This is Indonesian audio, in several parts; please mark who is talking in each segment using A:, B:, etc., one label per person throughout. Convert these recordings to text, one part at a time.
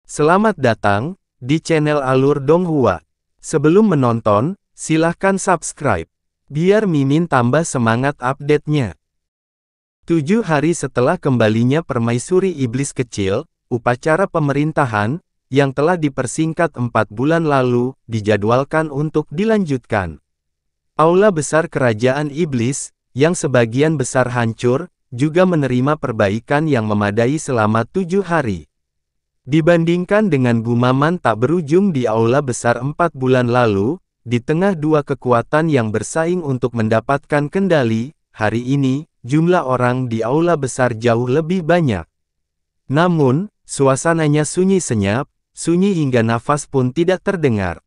A: Selamat datang di channel Alur Donghua. Sebelum menonton, silahkan subscribe, biar Mimin tambah semangat update-nya. 7 hari setelah kembalinya permaisuri iblis kecil, upacara pemerintahan, yang telah dipersingkat 4 bulan lalu, dijadwalkan untuk dilanjutkan. Aula besar kerajaan iblis, yang sebagian besar hancur, juga menerima perbaikan yang memadai selama 7 hari. Dibandingkan dengan gumaman tak berujung di aula besar 4 bulan lalu, di tengah dua kekuatan yang bersaing untuk mendapatkan kendali, hari ini, jumlah orang di aula besar jauh lebih banyak. Namun, suasananya sunyi senyap, sunyi hingga nafas pun tidak terdengar.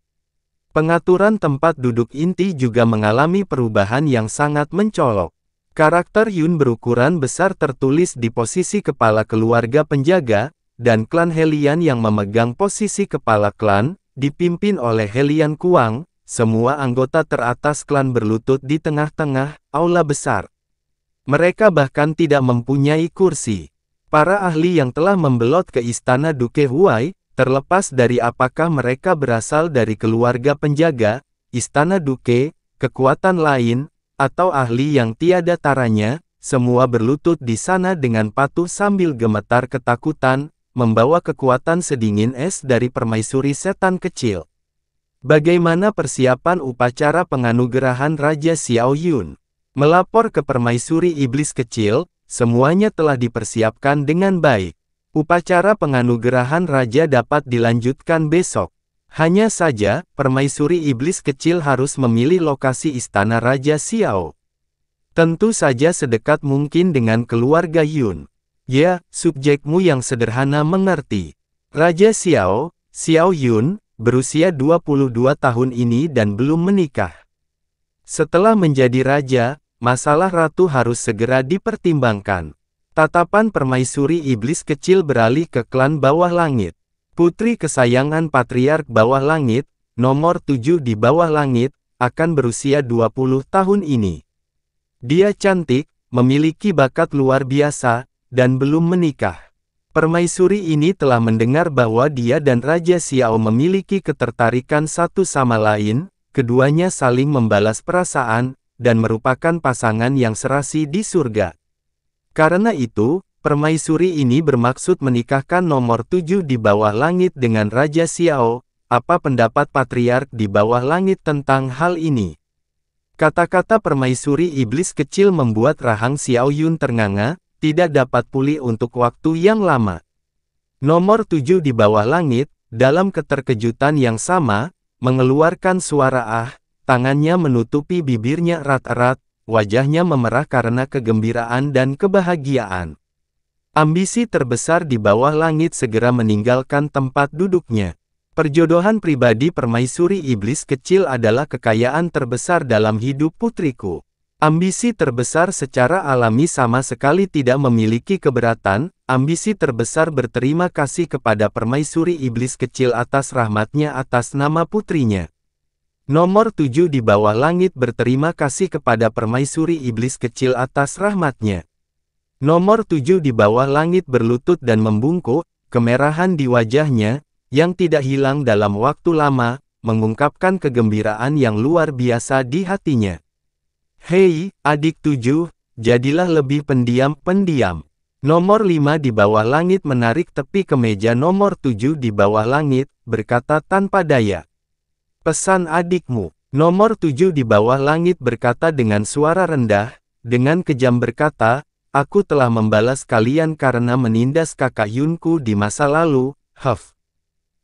A: Pengaturan tempat duduk inti juga mengalami perubahan yang sangat mencolok. Karakter Yun berukuran besar tertulis di posisi kepala keluarga penjaga, dan klan Helian yang memegang posisi kepala klan, dipimpin oleh Helian Kuang, semua anggota teratas klan berlutut di tengah-tengah aula besar. Mereka bahkan tidak mempunyai kursi. Para ahli yang telah membelot ke istana Duke Huai, terlepas dari apakah mereka berasal dari keluarga penjaga, istana Duke, kekuatan lain, atau ahli yang tiada taranya, semua berlutut di sana dengan patuh sambil gemetar ketakutan, membawa kekuatan sedingin es dari permaisuri setan kecil. Bagaimana persiapan upacara penganugerahan Raja Xiao Yun? Melapor ke permaisuri iblis kecil, semuanya telah dipersiapkan dengan baik. Upacara penganugerahan raja dapat dilanjutkan besok. Hanya saja, permaisuri iblis kecil harus memilih lokasi istana Raja Xiao. Tentu saja sedekat mungkin dengan keluarga Yun. Ya, subjekmu yang sederhana mengerti. Raja Xiao, Xiao Yun, berusia 22 tahun ini dan belum menikah. Setelah menjadi raja, masalah ratu harus segera dipertimbangkan. Tatapan permaisuri iblis kecil beralih ke klan bawah langit. Putri kesayangan Patriark Bawah Langit, nomor 7 di bawah langit, akan berusia 20 tahun ini. Dia cantik, memiliki bakat luar biasa, dan belum menikah. Permaisuri ini telah mendengar bahwa dia dan Raja Xiao memiliki ketertarikan satu sama lain, keduanya saling membalas perasaan, dan merupakan pasangan yang serasi di surga. Karena itu, permaisuri ini bermaksud menikahkan nomor 7 di bawah langit dengan Raja Xiao. Apa pendapat Patriark di bawah langit tentang hal ini? Kata-kata permaisuri iblis kecil membuat rahang Xiao Yun ternganga, tidak dapat pulih untuk waktu yang lama. Nomor 7 di bawah langit, dalam keterkejutan yang sama, mengeluarkan suara ah, tangannya menutupi bibirnya erat-erat, wajahnya memerah karena kegembiraan dan kebahagiaan. Ambisi terbesar di bawah langit segera meninggalkan tempat duduknya. Perjodohan pribadi permaisuri iblis kecil adalah kekayaan terbesar dalam hidup putriku. Ambisi terbesar secara alami sama sekali tidak memiliki keberatan, ambisi terbesar berterima kasih kepada permaisuri iblis kecil atas rahmatnya atas nama putrinya. Nomor 7 di bawah langit berterima kasih kepada permaisuri iblis kecil atas rahmatnya. Nomor 7 di bawah langit berlutut dan membungkuk, kemerahan di wajahnya, yang tidak hilang dalam waktu lama, mengungkapkan kegembiraan yang luar biasa di hatinya. Hei, adik 7, jadilah lebih pendiam-pendiam. Nomor 5 di bawah langit menarik tepi kemeja nomor 7 di bawah langit, berkata tanpa daya. Pesan adikmu. Nomor 7 di bawah langit berkata dengan suara rendah, dengan kejam berkata, aku telah membalas kalian karena menindas kakak Yunku di masa lalu, Huff.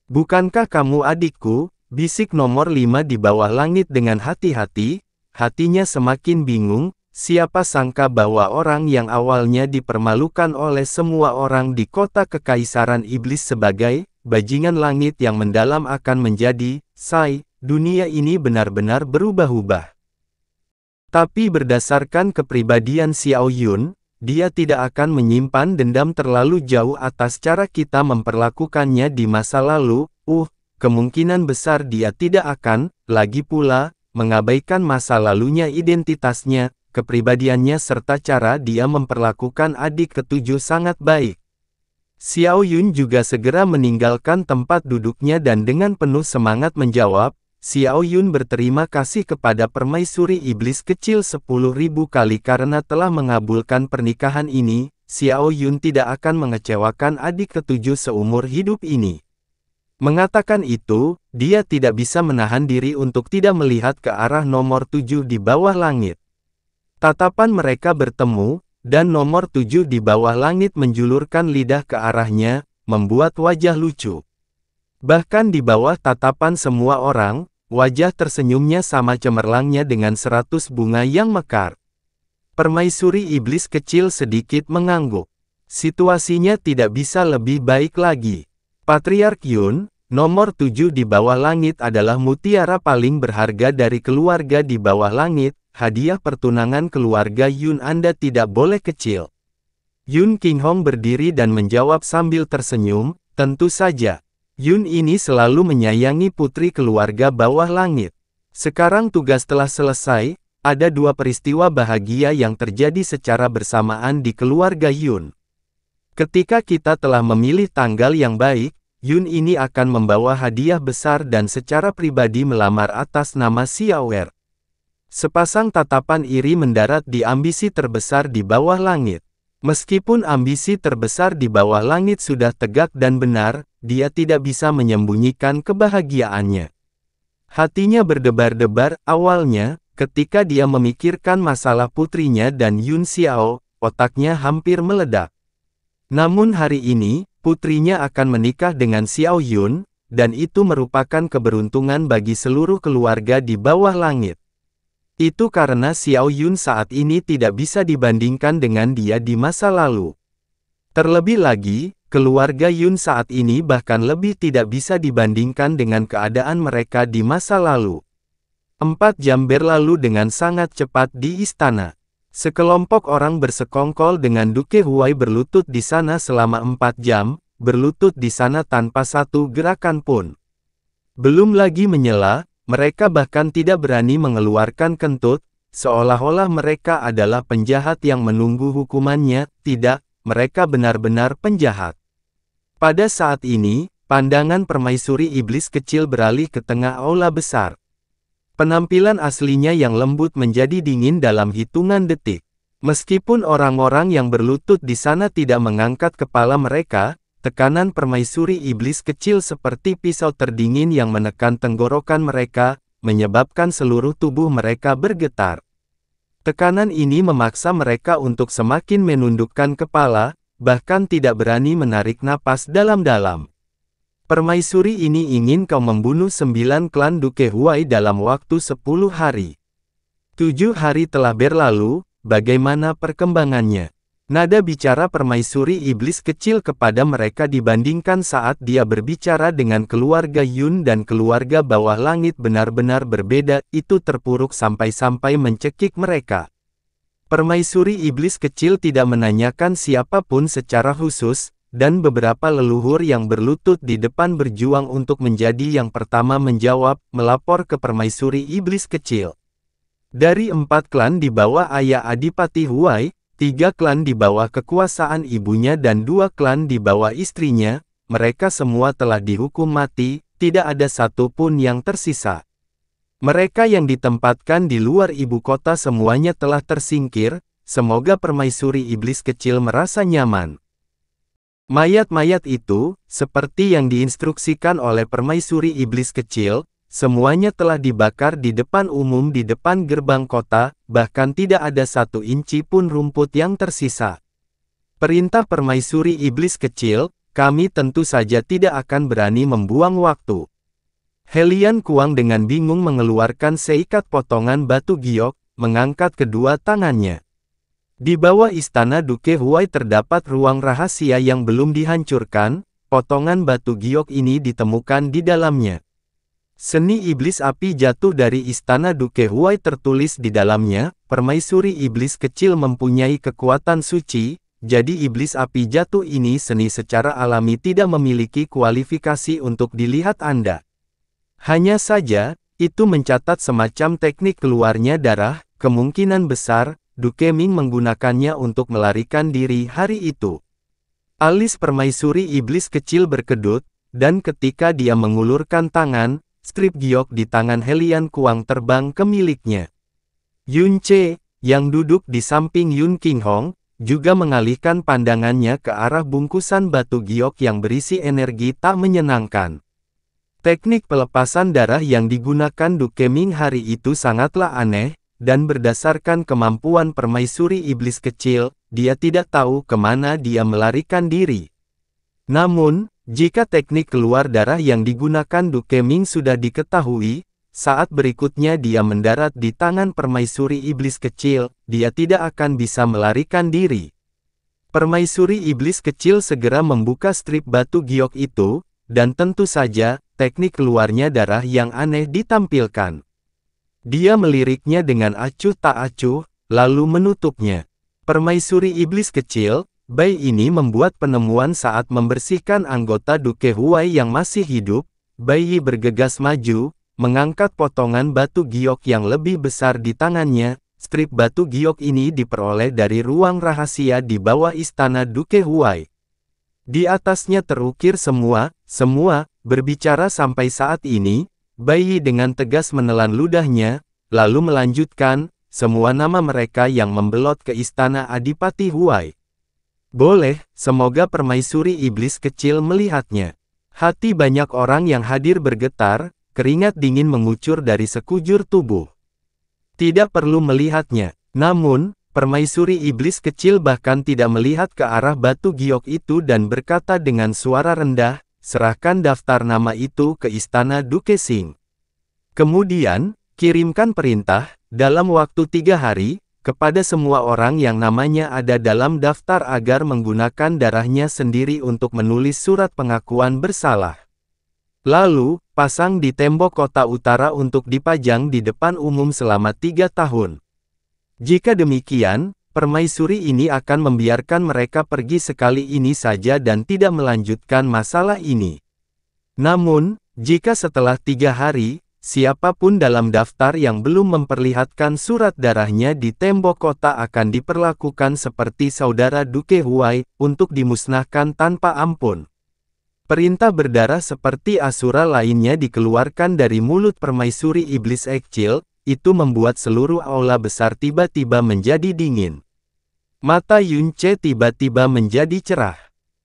A: Bukankah kamu adikku? Bisik nomor 5 di bawah langit dengan hati-hati. Hatinya semakin bingung, siapa sangka bahwa orang yang awalnya dipermalukan oleh semua orang di kota kekaisaran iblis sebagai bajingan langit yang mendalam akan menjadi, dunia ini benar-benar berubah-ubah. Tapi berdasarkan kepribadian Xiao Yun, dia tidak akan menyimpan dendam terlalu jauh atas cara kita memperlakukannya di masa lalu, kemungkinan besar dia tidak akan, lagi pula, mengabaikan masa lalunya, identitasnya, kepribadiannya serta cara dia memperlakukan adik ketujuh sangat baik. Xiao Yun juga segera meninggalkan tempat duduknya dan dengan penuh semangat menjawab, Xiao Yun berterima kasih kepada permaisuri iblis kecil 10.000 kali karena telah mengabulkan pernikahan ini. Xiao Yun tidak akan mengecewakan adik ketujuh seumur hidup ini. Mengatakan itu, dia tidak bisa menahan diri untuk tidak melihat ke arah nomor 7 di bawah langit. Tatapan mereka bertemu, dan nomor 7 di bawah langit menjulurkan lidah ke arahnya, membuat wajah lucu. Bahkan di bawah tatapan semua orang, wajah tersenyumnya sama cemerlangnya dengan 100 bunga yang mekar. Permaisuri iblis kecil sedikit mengangguk. Situasinya tidak bisa lebih baik lagi. Patriark Yun, nomor 7 di bawah langit adalah mutiara paling berharga dari keluarga di bawah langit. Hadiah pertunangan keluarga Yun Anda tidak boleh kecil. Yun Qinghong berdiri dan menjawab sambil tersenyum, tentu saja. Yun ini selalu menyayangi putri keluarga bawah langit. Sekarang tugas telah selesai, ada dua peristiwa bahagia yang terjadi secara bersamaan di keluarga Yun. Ketika kita telah memilih tanggal yang baik, Yun ini akan membawa hadiah besar dan secara pribadi melamar atas nama Xiaoer. Sepasang tatapan iri mendarat di ambisi terbesar di bawah langit. Meskipun ambisi terbesar di bawah langit sudah tegak dan benar, dia tidak bisa menyembunyikan kebahagiaannya. Hatinya berdebar-debar, awalnya, ketika dia memikirkan masalah putrinya dan Yun Xiao, otaknya hampir meledak. Namun hari ini, putrinya akan menikah dengan Xiao Yun, dan itu merupakan keberuntungan bagi seluruh keluarga di bawah langit. Itu karena Xiao Yun saat ini tidak bisa dibandingkan dengan dia di masa lalu. Terlebih lagi, keluarga Yun saat ini bahkan lebih tidak bisa dibandingkan dengan keadaan mereka di masa lalu. 4 jam berlalu dengan sangat cepat di istana. Sekelompok orang bersekongkol dengan Duke Huai berlutut di sana selama 4 jam, berlutut di sana tanpa satu gerakan pun. Belum lagi menyela, mereka bahkan tidak berani mengeluarkan kentut, seolah-olah mereka adalah penjahat yang menunggu hukumannya. Tidak, mereka benar-benar penjahat. Pada saat ini, pandangan permaisuri iblis kecil beralih ke tengah aula besar. Penampilan aslinya yang lembut menjadi dingin dalam hitungan detik. Meskipun orang-orang yang berlutut di sana tidak mengangkat kepala mereka, tekanan permaisuri iblis kecil seperti pisau terdingin yang menekan tenggorokan mereka, menyebabkan seluruh tubuh mereka bergetar. Tekanan ini memaksa mereka untuk semakin menundukkan kepala, bahkan tidak berani menarik napas dalam-dalam. Permaisuri ini ingin kau membunuh 9 klan Duke Huai dalam waktu 10 hari. 7 hari telah berlalu, bagaimana perkembangannya? Nada bicara permaisuri iblis kecil kepada mereka dibandingkan saat dia berbicara dengan keluarga Yun dan keluarga bawah langit benar-benar berbeda, itu terpuruk sampai-sampai mencekik mereka. Permaisuri iblis kecil tidak menanyakan siapapun secara khusus, dan beberapa leluhur yang berlutut di depan berjuang untuk menjadi yang pertama menjawab, melapor ke permaisuri iblis kecil. Dari 4 klan di bawah ayah Adipati Huai, 3 klan di bawah kekuasaan ibunya dan 2 klan di bawah istrinya, mereka semua telah dihukum mati, tidak ada satu pun yang tersisa. Mereka yang ditempatkan di luar ibu kota semuanya telah tersingkir, semoga permaisuri iblis kecil merasa nyaman. Mayat-mayat itu, seperti yang diinstruksikan oleh permaisuri iblis kecil, semuanya telah dibakar di depan umum di depan gerbang kota, bahkan tidak ada 1 inci pun rumput yang tersisa. Perintah permaisuri iblis kecil, kami tentu saja tidak akan berani membuang waktu. Helian Kuang dengan bingung mengeluarkan seikat potongan batu giok, mengangkat kedua tangannya. Di bawah istana Duke Huai terdapat ruang rahasia yang belum dihancurkan, potongan batu giok ini ditemukan di dalamnya. Seni iblis api jatuh dari istana Duke Huai tertulis di dalamnya, permaisuri iblis kecil mempunyai kekuatan suci, jadi iblis api jatuh ini seni secara alami tidak memiliki kualifikasi untuk dilihat Anda. Hanya saja, itu mencatat semacam teknik keluarnya darah, kemungkinan besar, Duke Ming menggunakannya untuk melarikan diri hari itu. Alis permaisuri iblis kecil berkedut, dan ketika dia mengulurkan tangan, strip giok di tangan Helian Kuang terbang ke miliknya. Yun Che, yang duduk di samping Yun Qinghong, juga mengalihkan pandangannya ke arah bungkusan batu giok yang berisi energi tak menyenangkan. Teknik pelepasan darah yang digunakan Du Keming hari itu sangatlah aneh, dan berdasarkan kemampuan permaisuri iblis kecil, dia tidak tahu kemana dia melarikan diri. Namun, jika teknik keluar darah yang digunakan Du Keming sudah diketahui, saat berikutnya dia mendarat di tangan permaisuri iblis kecil, dia tidak akan bisa melarikan diri. Permaisuri iblis kecil segera membuka strip batu giok itu, dan tentu saja, teknik keluarnya darah yang aneh ditampilkan. Dia meliriknya dengan acuh tak acuh, lalu menutupnya. Permaisuri iblis kecil, Bai ini membuat penemuan saat membersihkan anggota Duke Huai yang masih hidup. Bai bergegas maju, mengangkat potongan batu giok yang lebih besar di tangannya. Strip batu giok ini diperoleh dari ruang rahasia di bawah istana Duke Huai. Di atasnya terukir semua, berbicara sampai saat ini. Bai dengan tegas menelan ludahnya, lalu melanjutkan, semua nama mereka yang membelot ke istana Adipati Huai. Boleh, semoga permaisuri iblis kecil melihatnya. Hati banyak orang yang hadir bergetar, keringat dingin mengucur dari sekujur tubuh. Tidak perlu melihatnya. Namun, permaisuri iblis kecil bahkan tidak melihat ke arah batu giok itu dan berkata dengan suara rendah, serahkan daftar nama itu ke istana Duke Xing. Kemudian, kirimkan perintah, dalam waktu 3 hari, kepada semua orang yang namanya ada dalam daftar agar menggunakan darahnya sendiri untuk menulis surat pengakuan bersalah. Lalu, pasang di tembok kota utara untuk dipajang di depan umum selama 3 tahun. Jika demikian, permaisuri ini akan membiarkan mereka pergi sekali ini saja dan tidak melanjutkan masalah ini. Namun, jika setelah 3 hari, siapapun dalam daftar yang belum memperlihatkan surat darahnya di tembok kota akan diperlakukan seperti saudara Duke Huai, untuk dimusnahkan tanpa ampun. Perintah berdarah seperti asura lainnya dikeluarkan dari mulut permaisuri iblis kecil, itu membuat seluruh aula besar tiba-tiba menjadi dingin. Mata Yun Che tiba-tiba menjadi cerah.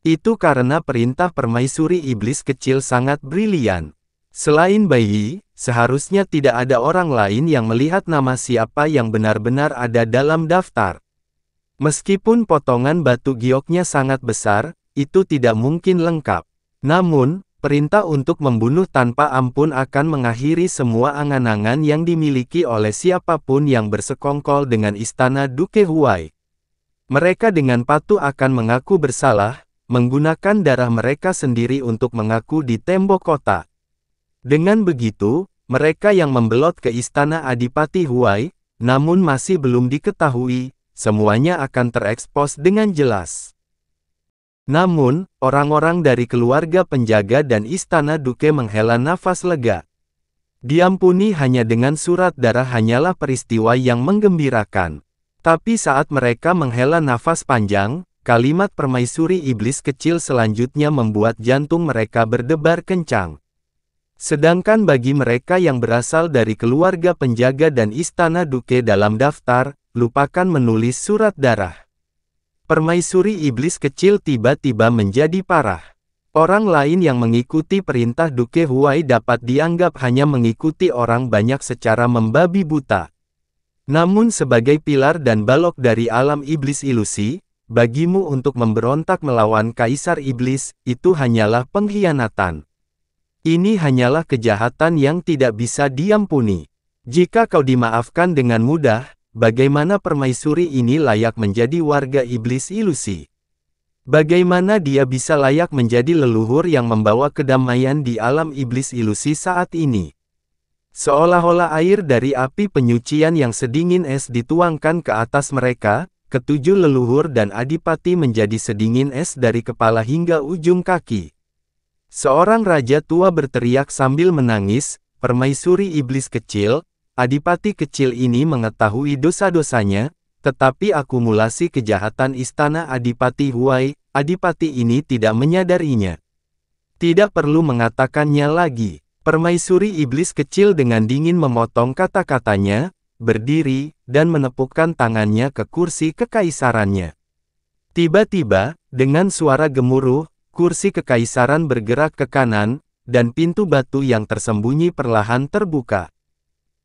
A: Itu karena perintah permaisuri iblis kecil sangat brilian. Selain Bai, seharusnya tidak ada orang lain yang melihat nama siapa yang benar-benar ada dalam daftar. Meskipun potongan batu gioknya sangat besar, itu tidak mungkin lengkap. Namun, perintah untuk membunuh tanpa ampun akan mengakhiri semua angan-angan yang dimiliki oleh siapapun yang bersekongkol dengan istana Duke Huai. Mereka dengan patuh akan mengaku bersalah, menggunakan darah mereka sendiri untuk mengaku di tembok kota. Dengan begitu, mereka yang membelot ke istana Adipati Huai, namun masih belum diketahui, semuanya akan terekspos dengan jelas. Namun, orang-orang dari keluarga penjaga dan istana Duke menghela nafas lega. Diampuni hanya dengan surat darah hanyalah peristiwa yang menggembirakan. Tapi saat mereka menghela nafas panjang, kalimat permaisuri iblis kecil selanjutnya membuat jantung mereka berdebar kencang. Sedangkan bagi mereka yang berasal dari keluarga penjaga dan istana Duke dalam daftar, lupakan menulis surat darah. Permaisuri iblis kecil tiba-tiba menjadi parah. Orang lain yang mengikuti perintah Duke Huai dapat dianggap hanya mengikuti orang banyak secara membabi buta. Namun sebagai pilar dan balok dari alam iblis ilusi, bagimu untuk memberontak melawan Kaisar Iblis, itu hanyalah pengkhianatan. Ini hanyalah kejahatan yang tidak bisa diampuni. Jika kau dimaafkan dengan mudah, bagaimana permaisuri ini layak menjadi warga iblis ilusi? Bagaimana dia bisa layak menjadi leluhur yang membawa kedamaian di alam iblis ilusi saat ini? Seolah-olah air dari api penyucian yang sedingin es dituangkan ke atas mereka, ketujuh leluhur dan adipati menjadi sedingin es dari kepala hingga ujung kaki. Seorang raja tua berteriak sambil menangis, permaisuri iblis kecil, adipati kecil ini mengetahui dosa-dosanya, tetapi akumulasi kejahatan istana Adipati Huai, Adipati ini tidak menyadarinya. Tidak perlu mengatakannya lagi. Permaisuri iblis kecil dengan dingin memotong kata-katanya, berdiri, dan menepukkan tangannya ke kursi kekaisarannya. Tiba-tiba, dengan suara gemuruh, kursi kekaisaran bergerak ke kanan, dan pintu batu yang tersembunyi perlahan terbuka.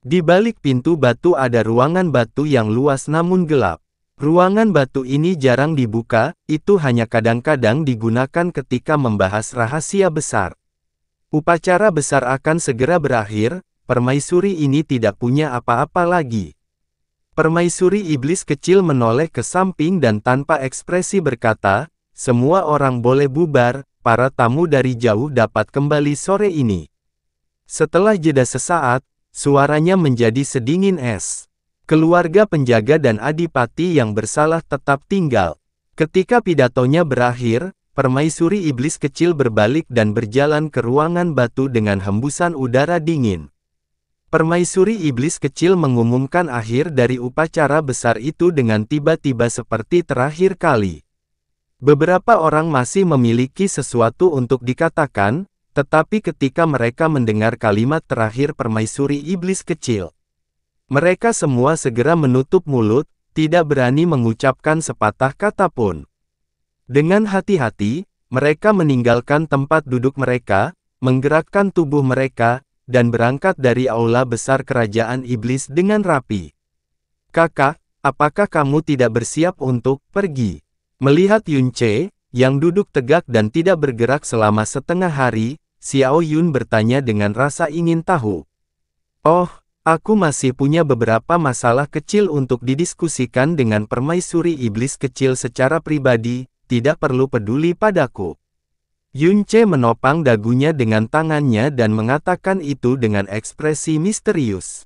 A: Di balik pintu batu ada ruangan batu yang luas namun gelap. Ruangan batu ini jarang dibuka, itu hanya kadang-kadang digunakan ketika membahas rahasia besar. Upacara besar akan segera berakhir, permaisuri ini tidak punya apa-apa lagi. Permaisuri iblis kecil menoleh ke samping dan tanpa ekspresi berkata, "Semua orang boleh bubar, para tamu dari jauh dapat kembali sore ini." Setelah jeda sesaat, suaranya menjadi sedingin es. Keluarga penjaga dan adipati yang bersalah tetap tinggal. Ketika pidatonya berakhir, permaisuri iblis kecil berbalik dan berjalan ke ruangan batu dengan hembusan udara dingin. Permaisuri iblis kecil mengumumkan akhir dari upacara besar itu dengan tiba-tiba seperti terakhir kali. Beberapa orang masih memiliki sesuatu untuk dikatakan, tetapi ketika mereka mendengar kalimat terakhir permaisuri iblis kecil, mereka semua segera menutup mulut, tidak berani mengucapkan sepatah kata pun. Dengan hati-hati, mereka meninggalkan tempat duduk mereka, menggerakkan tubuh mereka, dan berangkat dari aula besar kerajaan iblis dengan rapi. "Kakak, apakah kamu tidak bersiap untuk pergi?" Melihat Yun Ce, yang duduk tegak dan tidak bergerak selama setengah hari, Xiao Yun bertanya dengan rasa ingin tahu. "Oh, aku masih punya beberapa masalah kecil untuk didiskusikan dengan permaisuri iblis kecil secara pribadi, tidak perlu peduli padaku." Yun Ce menopang dagunya dengan tangannya dan mengatakan itu dengan ekspresi misterius.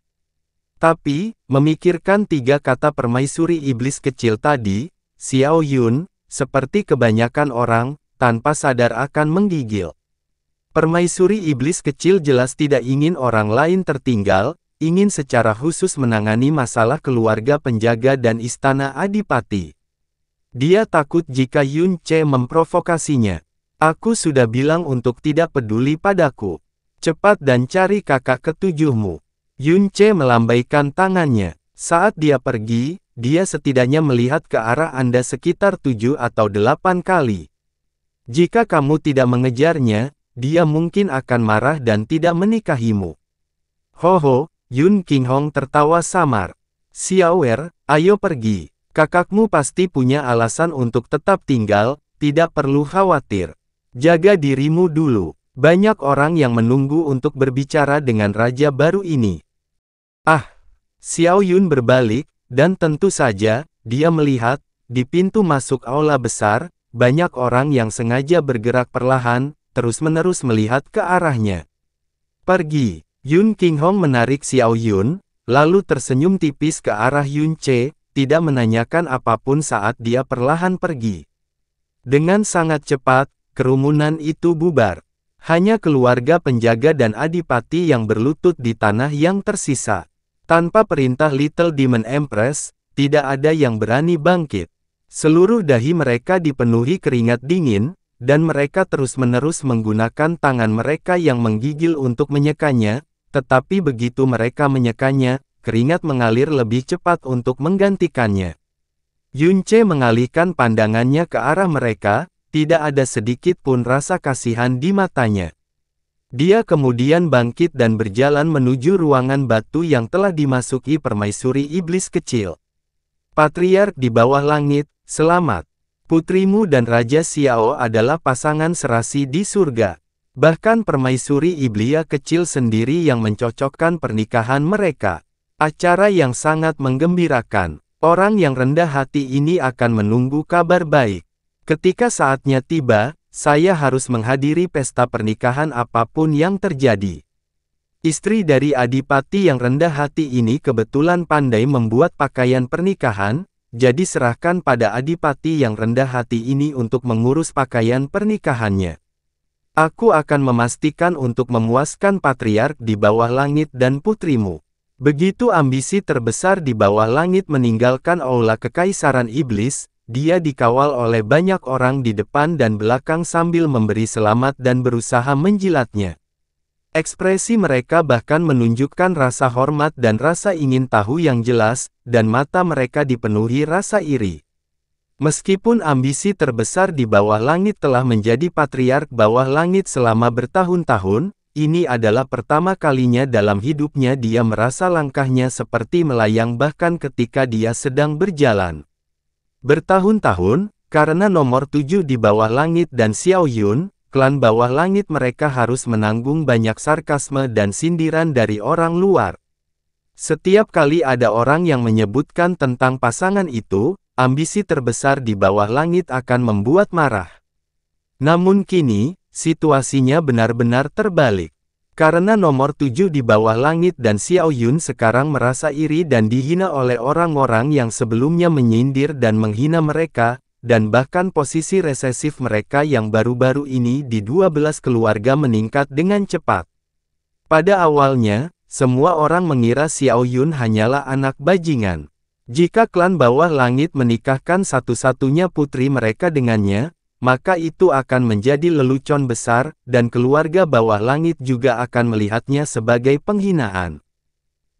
A: Tapi, memikirkan tiga kata permaisuri iblis kecil tadi, Xiao Yun, seperti kebanyakan orang, tanpa sadar akan menggigil. Permaisuri iblis kecil jelas tidak ingin orang lain tertinggal, ingin secara khusus menangani masalah keluarga penjaga dan istana adipati. Dia takut jika Yun Ce memprovokasinya. "Aku sudah bilang untuk tidak peduli padaku. Cepat dan cari kakak ketujuhmu." Yun Ce melambaikan tangannya. Saat dia pergi, dia setidaknya melihat ke arah Anda sekitar 7 atau 8 kali. Jika kamu tidak mengejarnya, dia mungkin akan marah dan tidak menikahimu. "Hoho," Yun Qinghong tertawa samar. "Xiaoer, ayo pergi. Kakakmu pasti punya alasan untuk tetap tinggal, tidak perlu khawatir. Jaga dirimu dulu. Banyak orang yang menunggu untuk berbicara dengan raja baru ini." "Ah!" Xiao Yun berbalik, dan tentu saja, dia melihat, di pintu masuk aula besar, banyak orang yang sengaja bergerak perlahan, terus-menerus melihat ke arahnya. "Pergi." Yun Qinghong menarik Xiao Yun, lalu tersenyum tipis ke arah Yun Ce, tidak menanyakan apapun saat dia perlahan pergi. Dengan sangat cepat, kerumunan itu bubar. Hanya keluarga penjaga dan adipati yang berlutut di tanah yang tersisa. Tanpa perintah Little Demon Empress, tidak ada yang berani bangkit. Seluruh dahi mereka dipenuhi keringat dingin, dan mereka terus-menerus menggunakan tangan mereka yang menggigil untuk menyekanya, tetapi begitu mereka menyekanya, keringat mengalir lebih cepat untuk menggantikannya. Yun Ce mengalihkan pandangannya ke arah mereka, tidak ada sedikit pun rasa kasihan di matanya. Dia kemudian bangkit dan berjalan menuju ruangan batu yang telah dimasuki permaisuri iblis kecil. "Patriark di bawah langit, selamat. Putrimu dan Raja Xiao adalah pasangan serasi di surga." Bahkan permaisuri iblis kecil sendiri yang mencocokkan pernikahan mereka. Acara yang sangat menggembirakan. Orang yang rendah hati ini akan menunggu kabar baik. Ketika saatnya tiba, saya harus menghadiri pesta pernikahan apapun yang terjadi. Istri dari adipati yang rendah hati ini kebetulan pandai membuat pakaian pernikahan, jadi serahkan pada adipati yang rendah hati ini untuk mengurus pakaian pernikahannya. Aku akan memastikan untuk memuaskan patriark di bawah langit dan putrimu. Begitu ambisi terbesar di bawah langit meninggalkan aula kekaisaran iblis, dia dikawal oleh banyak orang di depan dan belakang sambil memberi selamat dan berusaha menjilatnya. Ekspresi mereka bahkan menunjukkan rasa hormat dan rasa ingin tahu yang jelas, dan mata mereka dipenuhi rasa iri. Meskipun ambisi terbesar di bawah langit telah menjadi patriark bawah langit selama bertahun-tahun, ini adalah pertama kalinya dalam hidupnya dia merasa langkahnya seperti melayang bahkan ketika dia sedang berjalan. Bertahun-tahun, karena nomor 7 di bawah langit dan Xiao Yun, klan bawah langit mereka harus menanggung banyak sarkasme dan sindiran dari orang luar. Setiap kali ada orang yang menyebutkan tentang pasangan itu, ambisi terbesar di bawah langit akan membuat marah. Namun kini, situasinya benar-benar terbalik. Karena nomor 7 di bawah langit dan Xiao Yun sekarang merasa iri dan dihina oleh orang-orang yang sebelumnya menyindir dan menghina mereka, dan bahkan posisi resesif mereka yang baru-baru ini di 12 keluarga meningkat dengan cepat. Pada awalnya, semua orang mengira Xiao Yun hanyalah anak bajingan. Jika klan bawah langit menikahkan satu-satunya putri mereka dengannya, maka itu akan menjadi lelucon besar, dan keluarga bawah langit juga akan melihatnya sebagai penghinaan.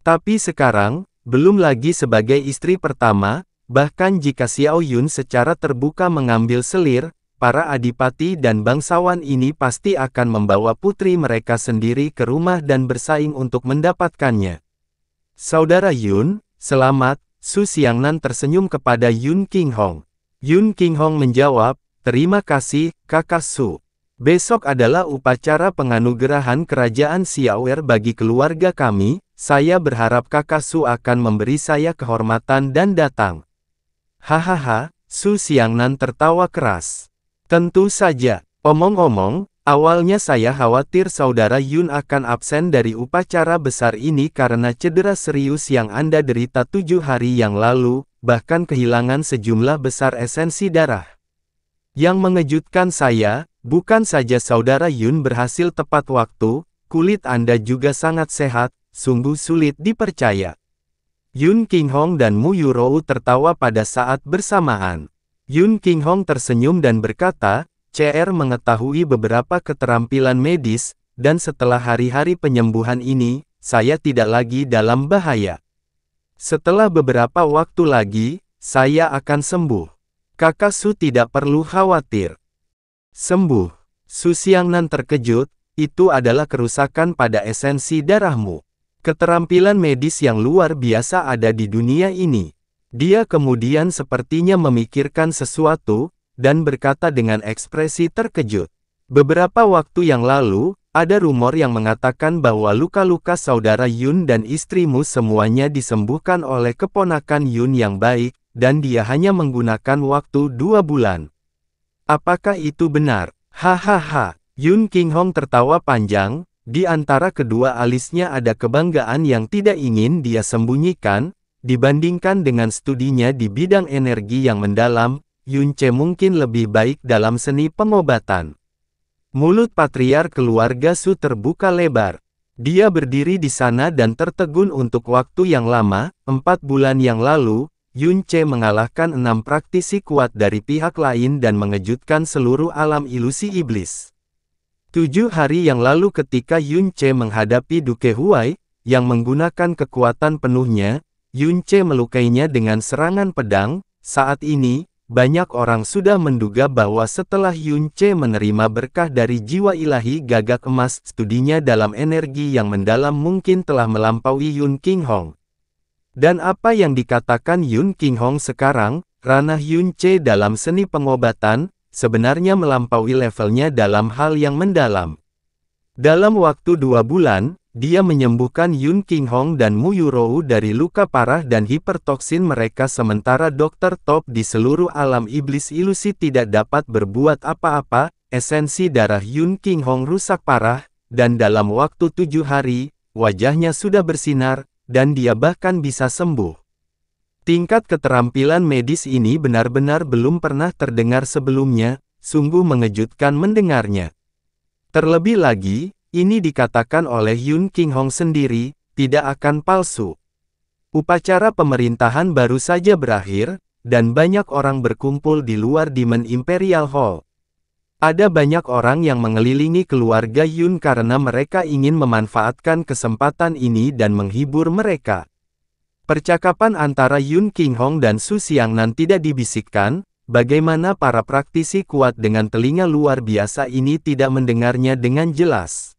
A: Tapi sekarang, belum lagi sebagai istri pertama, bahkan jika Xiao Yun secara terbuka mengambil selir, para adipati dan bangsawan ini pasti akan membawa putri mereka sendiri ke rumah dan bersaing untuk mendapatkannya. Saudara Yun, selamat, Su Xiangnan tersenyum kepada Yun Qinghong. Yun Qinghong menjawab, terima kasih, Kakak Su. Besok adalah upacara penganugerahan kerajaan Xiaoer bagi keluarga kami, saya berharap Kakak Su akan memberi saya kehormatan dan datang. Hahaha, Su Xiangnan tertawa keras. Tentu saja, omong-omong, awalnya saya khawatir saudara Yun akan absen dari upacara besar ini karena cedera serius yang Anda derita 7 hari yang lalu, bahkan kehilangan sejumlah besar esensi darah. Yang mengejutkan saya, bukan saja saudara Yun berhasil tepat waktu, kulit Anda juga sangat sehat, sungguh sulit dipercaya. Yun Qinghong dan Mu Yurou tertawa pada saat bersamaan. Yun Qinghong tersenyum dan berkata, CR mengetahui beberapa keterampilan medis, dan setelah hari-hari penyembuhan ini, saya tidak lagi dalam bahaya. Setelah beberapa waktu lagi, saya akan sembuh. Kakak Su tidak perlu khawatir. Sembuh. Su Xiangnan terkejut, itu adalah kerusakan pada esensi darahmu. Keterampilan medis yang luar biasa ada di dunia ini. Dia kemudian sepertinya memikirkan sesuatu, dan berkata dengan ekspresi terkejut. Beberapa waktu yang lalu, ada rumor yang mengatakan bahwa luka-luka saudara Yun dan istrimu semuanya disembuhkan oleh keponakan Yun yang baik, dan dia hanya menggunakan waktu 2 bulan. Apakah itu benar? Hahaha, Yun Qinghong tertawa panjang. Di antara kedua alisnya ada kebanggaan yang tidak ingin dia sembunyikan, dibandingkan dengan studinya di bidang energi yang mendalam, Yun Ce mungkin lebih baik dalam seni pengobatan. Mulut patriark keluarga Su terbuka lebar. Dia berdiri di sana dan tertegun untuk waktu yang lama, 4 bulan yang lalu, Yun Ce mengalahkan 6 praktisi kuat dari pihak lain dan mengejutkan seluruh alam ilusi iblis. 7 hari yang lalu ketika Yun Ce menghadapi Duke Huai, yang menggunakan kekuatan penuhnya, Yun Ce melukainya dengan serangan pedang. Saat ini, banyak orang sudah menduga bahwa setelah Yun Ce menerima berkah dari jiwa ilahi gagak emas, studinya dalam energi yang mendalam mungkin telah melampaui Yun Qinghong. Dan apa yang dikatakan Yun Qinghong sekarang, ranah Yun Ce dalam seni pengobatan, sebenarnya melampaui levelnya dalam hal yang mendalam. Dalam waktu 2 bulan, dia menyembuhkan Yun Qinghong dan Mu Yurou dari luka parah dan hipertoksin mereka sementara dokter top di seluruh alam iblis ilusi tidak dapat berbuat apa-apa. Esensi darah Yun Qinghong rusak parah, dan dalam waktu 7 hari, wajahnya sudah bersinar, dan dia bahkan bisa sembuh. Tingkat keterampilan medis ini benar-benar belum pernah terdengar sebelumnya, sungguh mengejutkan mendengarnya. Terlebih lagi, ini dikatakan oleh Yun Qinghong sendiri, tidak akan palsu. Upacara pemerintahan baru saja berakhir, dan banyak orang berkumpul di luar Demon Imperial Hall. Ada banyak orang yang mengelilingi keluarga Yun karena mereka ingin memanfaatkan kesempatan ini dan menghibur mereka. Percakapan antara Yun Qinghong dan Su Xiangnan tidak dibisikkan, bagaimana para praktisi kuat dengan telinga luar biasa ini tidak mendengarnya dengan jelas.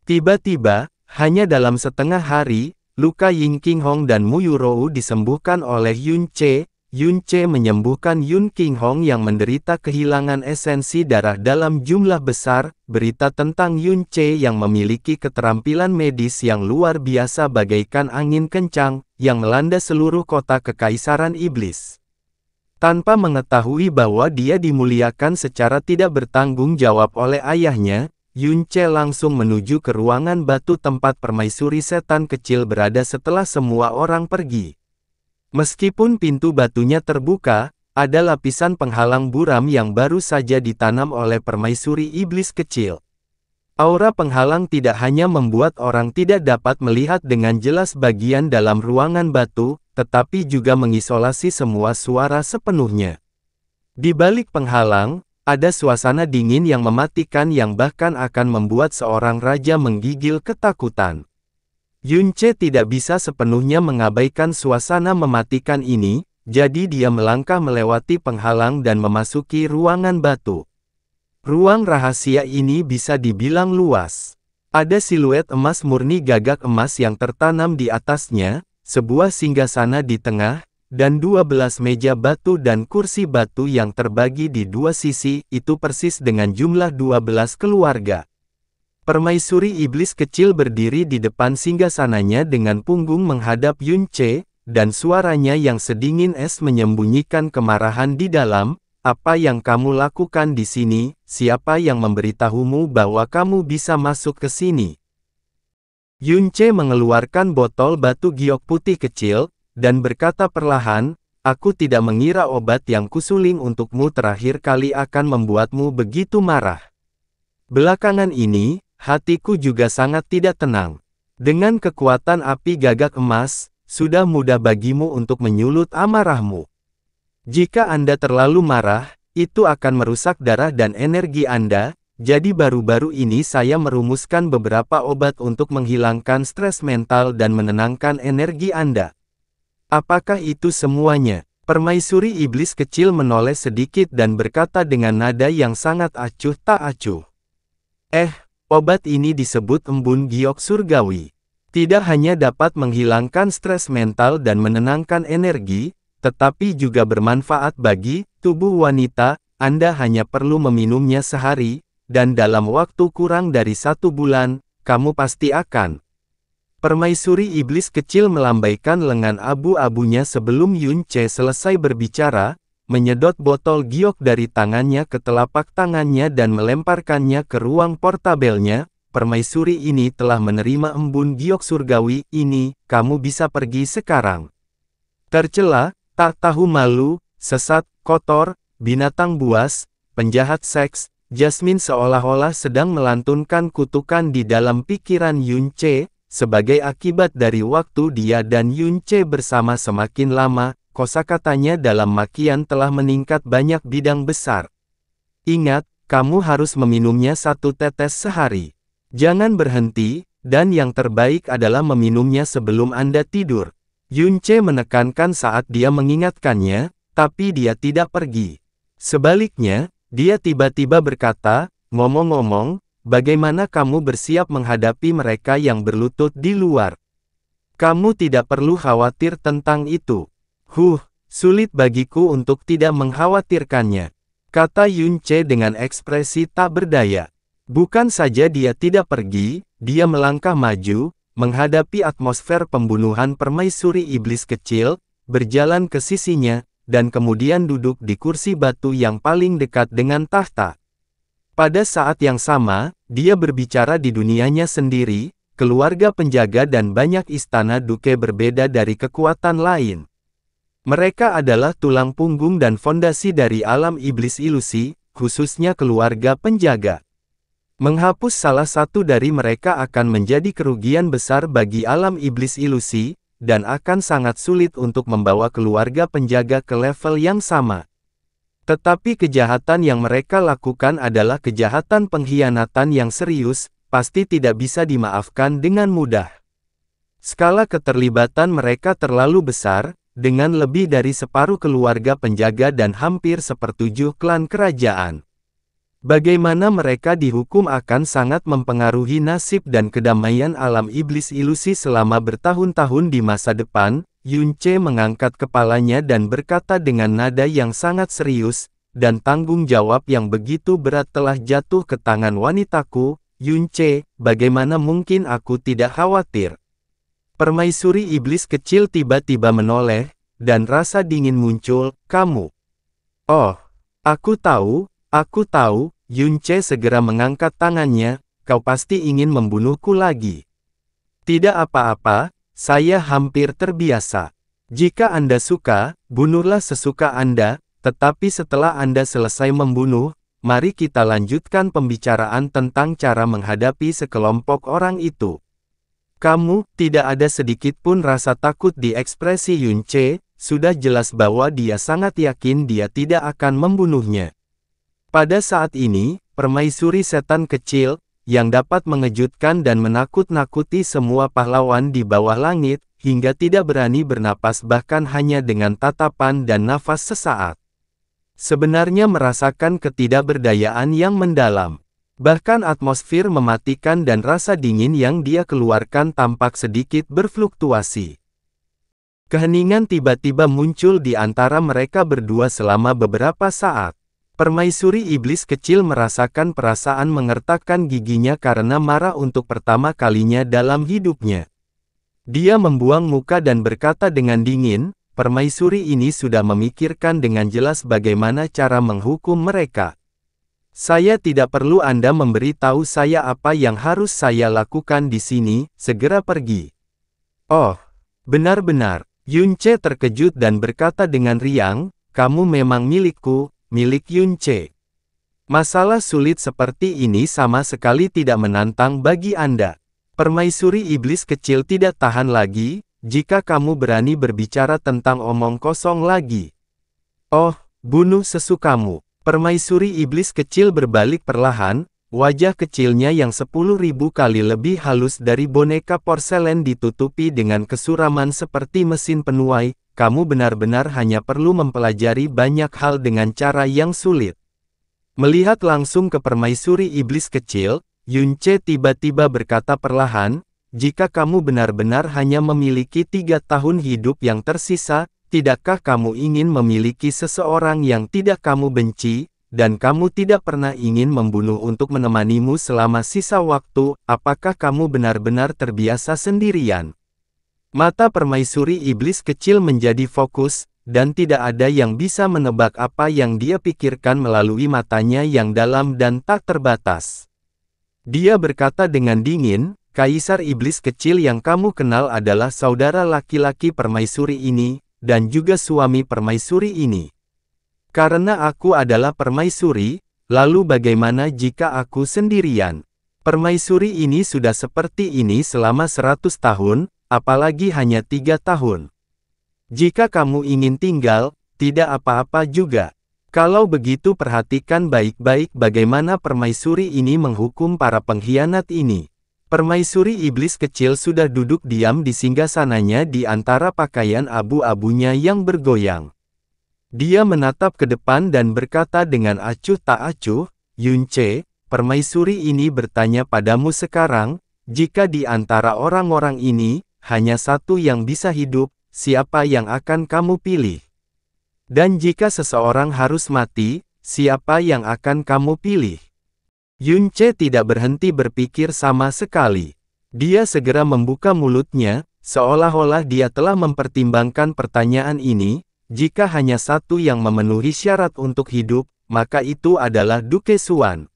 A: Tiba-tiba, hanya dalam setengah hari, luka Ying Qinghong dan Mu Yurou disembuhkan oleh Yun Ce. Yun Ce menyembuhkan Yun Qinghong yang menderita kehilangan esensi darah dalam jumlah besar. Berita tentang Yun Ce yang memiliki keterampilan medis yang luar biasa bagaikan angin kencang, yang melanda seluruh kota Kekaisaran Iblis. Tanpa mengetahui bahwa dia dimuliakan secara tidak bertanggung jawab oleh ayahnya, Yun Ce langsung menuju ke ruangan batu tempat permaisuri setan kecil berada setelah semua orang pergi. Meskipun pintu batunya terbuka, ada lapisan penghalang buram yang baru saja ditanam oleh permaisuri iblis kecil. Aura penghalang tidak hanya membuat orang tidak dapat melihat dengan jelas bagian dalam ruangan batu, tetapi juga mengisolasi semua suara sepenuhnya. Di balik penghalang, ada suasana dingin yang mematikan yang bahkan akan membuat seorang raja menggigil ketakutan. Yun Ce tidak bisa sepenuhnya mengabaikan suasana mematikan ini, jadi dia melangkah melewati penghalang dan memasuki ruangan batu. Ruang rahasia ini bisa dibilang luas. Ada siluet emas murni gagak emas yang tertanam di atasnya, sebuah singgasana di tengah, dan 12 meja batu dan kursi batu yang terbagi di dua sisi, itu persis dengan jumlah 12 keluarga. Permaisuri iblis kecil berdiri di depan singgasananya dengan punggung menghadap Yun Ce, dan suaranya yang sedingin es menyembunyikan kemarahan di dalam. Apa yang kamu lakukan di sini? Siapa yang memberitahumu bahwa kamu bisa masuk ke sini? Yun Ce mengeluarkan botol batu giok putih kecil, dan berkata perlahan, aku tidak mengira obat yang kusuling untukmu terakhir kali akan membuatmu begitu marah. Belakangan ini, hatiku juga sangat tidak tenang. Dengan kekuatan api gagak emas, sudah mudah bagimu untuk menyulut amarahmu. Jika Anda terlalu marah, itu akan merusak darah dan energi Anda, jadi baru-baru ini saya merumuskan beberapa obat untuk menghilangkan stres mental dan menenangkan energi Anda. Apakah itu semuanya? Permaisuri iblis kecil menoleh sedikit dan berkata dengan nada yang sangat acuh tak acuh. Obat ini disebut embun giok surgawi. Tidak hanya dapat menghilangkan stres mental dan menenangkan energi, tetapi juga bermanfaat bagi tubuh wanita. Anda hanya perlu meminumnya sehari, dan dalam waktu kurang dari 1 bulan, kamu pasti akan. Permaisuri iblis kecil melambaikan lengan abu-abunya sebelum Yun Ce selesai berbicara, menyedot botol giok dari tangannya ke telapak tangannya dan melemparkannya ke ruang portabelnya. Permaisuri ini telah menerima embun giok surgawi ini, kamu bisa pergi sekarang. Tercela, tak tahu malu, sesat, kotor, binatang buas, penjahat seks, Jasmine seolah-olah sedang melantunkan kutukan di dalam pikiran Yun Ce, sebagai akibat dari waktu dia dan Yun Ce bersama semakin lama. Kosakatanya dalam makian telah meningkat banyak bidang besar. Ingat, kamu harus meminumnya 1 tetes sehari. Jangan berhenti, dan yang terbaik adalah meminumnya sebelum Anda tidur. Yun Ce menekankan saat dia mengingatkannya, tapi dia tidak pergi. Sebaliknya, dia tiba-tiba berkata, ngomong-ngomong, bagaimana kamu bersiap menghadapi mereka yang berlutut di luar? Kamu tidak perlu khawatir tentang itu. Sulit bagiku untuk tidak mengkhawatirkannya, kata Yun Ce dengan ekspresi tak berdaya. Bukan saja dia tidak pergi, dia melangkah maju, menghadapi atmosfer pembunuhan permaisuri iblis kecil, berjalan ke sisinya, dan kemudian duduk di kursi batu yang paling dekat dengan tahta. Pada saat yang sama, dia berbicara di dunianya sendiri, keluarga penjaga dan banyak istana duke berbeda dari kekuatan lain. Mereka adalah tulang punggung dan fondasi dari alam iblis ilusi, khususnya keluarga penjaga. Menghapus salah satu dari mereka akan menjadi kerugian besar bagi alam iblis ilusi, dan akan sangat sulit untuk membawa keluarga penjaga ke level yang sama. Tetapi kejahatan yang mereka lakukan adalah kejahatan pengkhianatan yang serius, pasti tidak bisa dimaafkan dengan mudah. Skala keterlibatan mereka terlalu besar, dengan lebih dari separuh keluarga penjaga dan hampir sepertujuh klan kerajaan. Bagaimana mereka dihukum akan sangat mempengaruhi nasib dan kedamaian alam iblis ilusi selama bertahun-tahun di masa depan. Yunce mengangkat kepalanya dan berkata dengan nada yang sangat serius, dan tanggung jawab yang begitu berat telah jatuh ke tangan wanitaku. Yunce, bagaimana mungkin aku tidak khawatir? Permaisuri iblis kecil tiba-tiba menoleh, dan rasa dingin muncul. Kamu. Oh, aku tahu. Yunce segera mengangkat tangannya. Kau pasti ingin membunuhku lagi. Tidak apa-apa. Saya hampir terbiasa. Jika Anda suka, bunuhlah sesuka Anda, tetapi setelah Anda selesai membunuh, mari kita lanjutkan pembicaraan tentang cara menghadapi sekelompok orang itu. Kamu, tidak ada sedikit pun rasa takut di ekspresi Yunce, sudah jelas bahwa dia sangat yakin dia tidak akan membunuhnya. Pada saat ini, permaisuri setan kecil, yang dapat mengejutkan dan menakut-nakuti semua pahlawan di bawah langit, hingga tidak berani bernapas bahkan hanya dengan tatapan dan nafas sesaat. Sebenarnya merasakan ketidakberdayaan yang mendalam. Bahkan atmosfer mematikan dan rasa dingin yang dia keluarkan tampak sedikit berfluktuasi. Keheningan tiba-tiba muncul di antara mereka berdua selama beberapa saat. Permaisuri iblis kecil merasakan perasaan mengertakkan giginya karena marah untuk pertama kalinya dalam hidupnya. Dia membuang muka dan berkata dengan dingin, permaisuri ini sudah memikirkan dengan jelas bagaimana cara menghukum mereka. Saya tidak perlu Anda memberitahu saya apa yang harus saya lakukan di sini, segera pergi. Oh, benar-benar, Yunce terkejut dan berkata dengan riang, kamu memang milikku. Milik Yunce. Masalah sulit seperti ini sama sekali tidak menantang bagi Anda. Permaisuri iblis kecil tidak tahan lagi, jika kamu berani berbicara tentang omong kosong lagi. Oh, bunuh sesukamu. Permaisuri iblis kecil berbalik perlahan, wajah kecilnya yang 10.000 kali lebih halus dari boneka porselen ditutupi dengan kesuraman seperti mesin penuai. Kamu benar-benar hanya perlu mempelajari banyak hal dengan cara yang sulit. Melihat langsung ke permaisuri iblis kecil, Yunce tiba-tiba berkata perlahan, jika kamu benar-benar hanya memiliki 3 tahun hidup yang tersisa, tidakkah kamu ingin memiliki seseorang yang tidak kamu benci, dan kamu tidak pernah ingin membunuh untuk menemanimu selama sisa waktu? Apakah kamu benar-benar terbiasa sendirian? Mata permaisuri iblis kecil menjadi fokus, dan tidak ada yang bisa menebak apa yang dia pikirkan melalui matanya yang dalam dan tak terbatas. Dia berkata dengan dingin, Kaisar iblis kecil yang kamu kenal adalah saudara laki-laki permaisuri ini, dan juga suami permaisuri ini. Karena aku adalah permaisuri, lalu bagaimana jika aku sendirian? Permaisuri ini sudah seperti ini selama 100 tahun, apalagi hanya 3 tahun. Jika kamu ingin tinggal, tidak apa-apa juga. Kalau begitu perhatikan baik-baik bagaimana permaisuri ini menghukum para pengkhianat ini. Permaisuri iblis kecil sudah duduk diam di singgasananya di antara pakaian abu-abunya yang bergoyang. Dia menatap ke depan dan berkata dengan acuh tak acuh, Yunce, permaisuri ini bertanya padamu sekarang, jika di antara orang-orang ini, hanya satu yang bisa hidup, siapa yang akan kamu pilih? Dan jika seseorang harus mati, siapa yang akan kamu pilih? Yunce tidak berhenti berpikir sama sekali. Dia segera membuka mulutnya, seolah-olah dia telah mempertimbangkan pertanyaan ini, jika hanya satu yang memenuhi syarat untuk hidup, maka itu adalah Duke Xuan.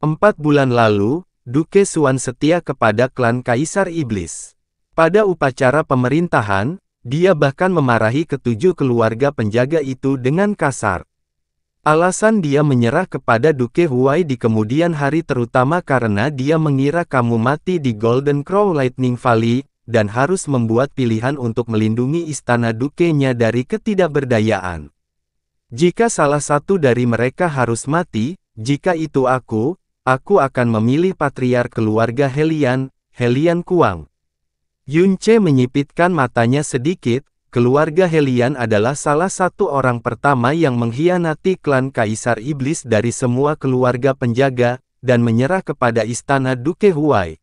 A: 4 bulan lalu, Duke Xuan setia kepada klan Kaisar Iblis. Pada upacara pemerintahan, dia bahkan memarahi ketujuh keluarga penjaga itu dengan kasar. Alasan dia menyerah kepada Duke Huai di kemudian hari terutama karena dia mengira kamu mati di Golden Crow Lightning Valley, dan harus membuat pilihan untuk melindungi istana dukenya dari ketidakberdayaan. Jika salah satu dari mereka harus mati, jika itu aku akan memilih patriark keluarga Helian, Helian Kuang. Yunce menyipitkan matanya sedikit. Keluarga Helian adalah salah satu orang pertama yang mengkhianati klan Kaisar Iblis dari semua keluarga penjaga, dan menyerah kepada istana Duke Huai.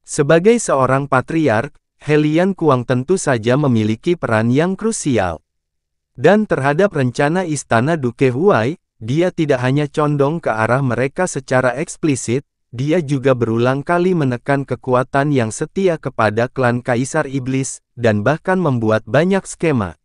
A: Sebagai seorang patriark, Helian Kuang tentu saja memiliki peran yang krusial. Dan terhadap rencana istana Duke Huai, dia tidak hanya condong ke arah mereka secara eksplisit, dia juga berulang kali menekan kekuatan yang setia kepada klan Kaisar Iblis, dan bahkan membuat banyak skema.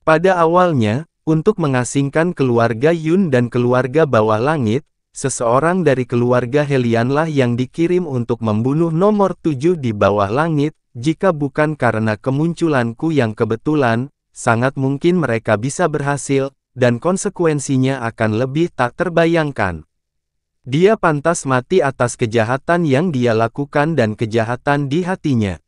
A: Pada awalnya, untuk mengasingkan keluarga Yun dan keluarga Bawah Langit, seseorang dari keluarga Helianlah yang dikirim untuk membunuh nomor 7 di Bawah Langit. Jika bukan karena kemunculanku yang kebetulan, sangat mungkin mereka bisa berhasil, dan konsekuensinya akan lebih tak terbayangkan. Dia pantas mati atas kejahatan yang dia lakukan dan kejahatan di hatinya.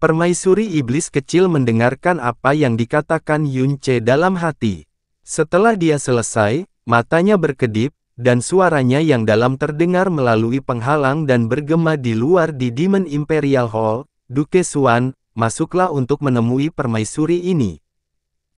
A: Permaisuri iblis kecil mendengarkan apa yang dikatakan Yunce dalam hati. Setelah dia selesai, matanya berkedip, dan suaranya yang dalam terdengar melalui penghalang dan bergema di luar di Demon Imperial Hall. Duke Xuan, masuklah untuk menemui permaisuri ini.